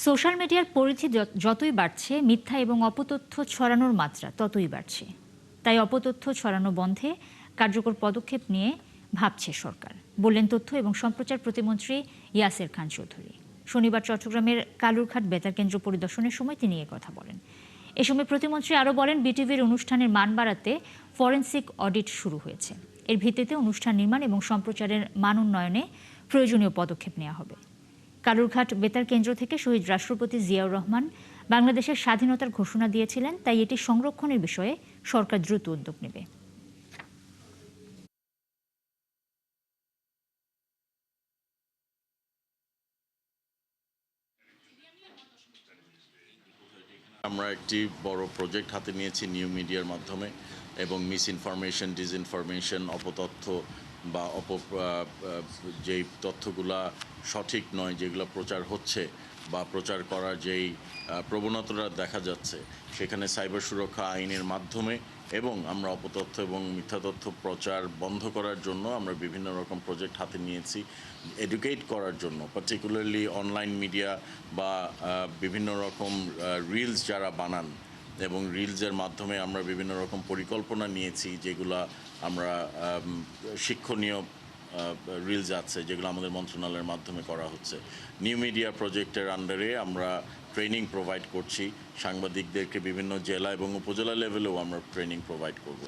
Social মিডিয়ার পরিধি যতই বাড়ছে, মিথ্যা এবং অপতথ্য ছড়ানোর মাত্রা ততই বাড়ছে। তাই অপতথ্য ছড়ানো বন্ধে কার্যকর পদক্ষেপ নিয়ে ভাবছে সরকার, বললেন তথ্য এবং সম্প্রচার প্রতিমন্ত্রী ইয়াসের খান চৌধুরী। শনিবার চট্টগ্রামের কালুরঘাট বেতার কেন্দ্র পরিদর্শনের সময় তিনি এ কথা বলেন। এ সময় প্রতিমন্ত্রী আরও বলেন, বিটিভির অনুষ্ঠানের মান বাড়াতে ফরেনসিক অডিট শুরু হয়েছে। এর ভিত্তিতে অনুষ্ঠান নির্মাণ এবং সম্প্রচারের মান উন্নয়নে প্রয়োজনীয় পদক্ষেপ নেওয়া হবে। কালুরঘাট বেতার কেন্দ্র থেকে শহীদ রাষ্ট্রপতি জিয়াউর রহমান বাংলাদেশের স্বাধীনতার ঘোষণা দিয়েছিলেন, তাই এটি সংরক্ষণের বিষয়ে সরকার দ্রুত উদ্যোগ নেবে। আমরা একটি বড় প্রজেক্ট হাতে নিয়েছি নিউ মিডিয়ার মাধ্যমে, এবং মিস ইনফরমেশন, ডিসইনফরমেশন, অপতথ্য বা যেই তথ্যগুলা সঠিক নয়, যেগুলো প্রচার হচ্ছে বা প্রচার করার যেই প্রবণতাটা দেখা যাচ্ছে, সেখানে সাইবার সুরক্ষা আইনের মাধ্যমে এবং আমরা অপতথ্য এবং মিথ্যা তথ্য প্রচার বন্ধ করার জন্য আমরা বিভিন্ন রকম প্রজেক্ট হাতে নিয়েছি। এডুকেট করার জন্য, পার্টিকুলারলি অনলাইন মিডিয়া বা বিভিন্ন রকম রিলস যারা বানান, এবং রিলসের মাধ্যমে আমরা বিভিন্ন রকম পরিকল্পনা নিয়েছি, যেগুলো আমরা শিক্ষণীয় রিলস আছে, যেগুলো আমাদের মন্ত্রণালয়ের মাধ্যমে করা হচ্ছে। নিউ মিডিয়া প্রজেক্টের আন্ডারে আমরা ট্রেনিং প্রোভাইড করছি সাংবাদিকদেরকে, বিভিন্ন জেলা এবং উপজেলা লেভেলেও আমরা ট্রেনিং প্রোভাইড করব।